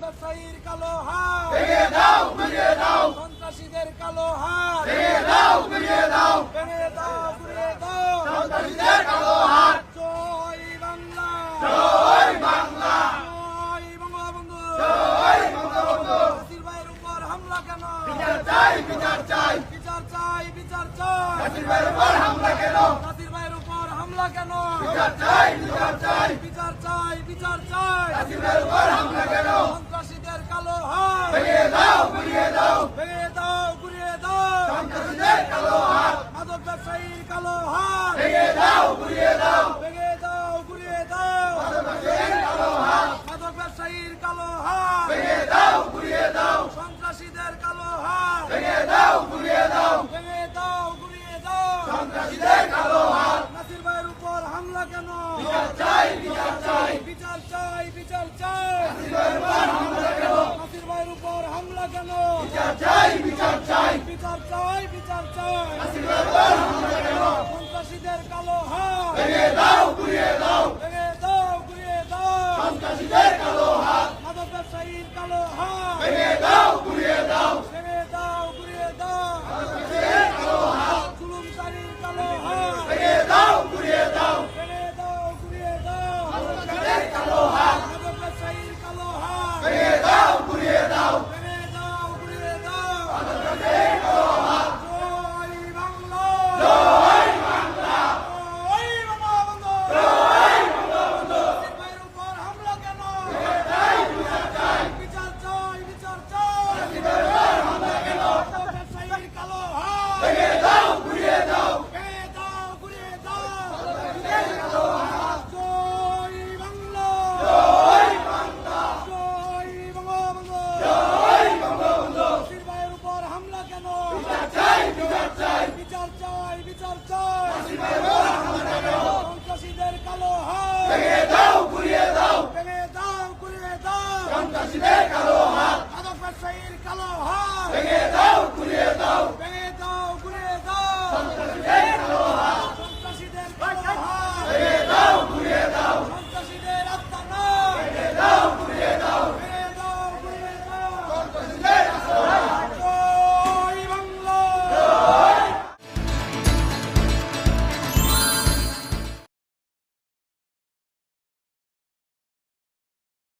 ব্যবসায়ীর কালো হাত ভেঙে দাও, গুড়িয়ে দাও, সন্ত্রাসীদের কালো হাত ভেঙে দাও, গুড়িয়ে দাও, ভেঙে দাও, গুড়িয়ে দাও। সন্ত্রাসীদের কালো হাত। জয় বাংলা, জয় বাংলা, জয় বঙ্গবন্ধু। জয় বঙ্গবন্ধু। নাসির ভাইয়ের উপর হামলা কেন? বিচার চাই, বিচার চাই, বিচার চাই, বিচার চাই। নাসির ভাইয়ের উপর হামলা কেন? নাসির ভাইয়ের উপর হামলা কেন? বিচার চাই, বিচার চাই, বিচার চাই, বিচার চাই। নাসির ভাইয়ের উপর হামলা কেন? সন্ত্রাসীদের কালো হাত ভেঙে দাও, গুড়িয়ে দাও, ভেঙে দাও, গুড়িয়ে দাও। সন্ত্রাসীদের কালো হাত। মাদক ব্যবসায়ীর কালো হাত ভেঙে দাও, গুড়িয়ে দাও, ভেঙে দাও, গুড়িয়ে দাও। সন্ত্রাসীদের কালো হাত। মাদক ব্যবসায়ীর কালো হাত ভেঙে দাও, গুড়িয়ে দাও, সন্ত্রাসীদের কালো হাত ভেঙে দাও, গুড়িয়ে দাও, ভেঙে দাও, গুড়িয়ে দাও। সন্ত্রাসীদের কালো হাত। নাসির ভাইয়ের উপর হামলা কেন? বিচার চাই, বিচার চাই, বিচার চাই, বিচার চাই। নাসির ভাইয়ের উপর হামলা কেন? নাসির ভাইয়ের উপর হামলা কেন? বিচার চাই, বিচার চাই, বিচার চাই, বিচার চাই। নাসির ভাইয়ের উপর হামলা কেন? সন্ত্রাসীদের কালো হাত ভেঙে দাও, গুড়িয়ে দাও, ভেঙে দাও, গুড়িয়ে দাও। সন্ত্রাসীদের কালো হাত। মাদক ব্যবসায়ীর কালো হাত ভেঙে দাও, গুড়িয়ে দাও, ভেঙে দাও, গুড়িয়ে দাও। সন্ত্রাসীদের কালো হাত। জুলুমকারীর কালো হাত ভেঙে দাও, গুড়িয়ে দাও, ভেঙে দাও, গুড়িয়ে দাও। সন্ত্রাসীদের কালো হাত। মাদক ব্যবসায়ীর কালো হাত ভেঙে দাও, গুড়িয়ে দাও, ভেঙে দাও, গুড়িয়ে দাও। সন্ত্রাসীদের কালো হাত। জয় বাংলা, জয় বাংলা, জয় বঙ্গবন্ধু। জয় বঙ্গবন্ধু। নাসির ভাইয়ের উপর হামলা কেন? বিচার চাই, বিচার চাই, বিচার চাই, বিচার চাই। নাসির ভাইয়ের উপর হামলা কেন? মাদক ব্যবসায়ীর কালো হাত ভেঙে দাও, গুড়িয়ে দাও, ভেঙে দাও, গুড়িয়ে দাও। সন্ত্রাসীদের কালো হাত। জয় বাংলা, জয় বাংলা, জয় বঙ্গবন্ধু। জয় বঙ্গবন্ধু। নাসির ভাইয়ের উপর হামলা কেন? বিচার চাই, বিচার চাই, বিচার চাই, বিচার চাই। নাসির ভাইয়ের উপর হামলা কেন? সন্ত্রাসীদের কালো হাত ভেঙে দাও,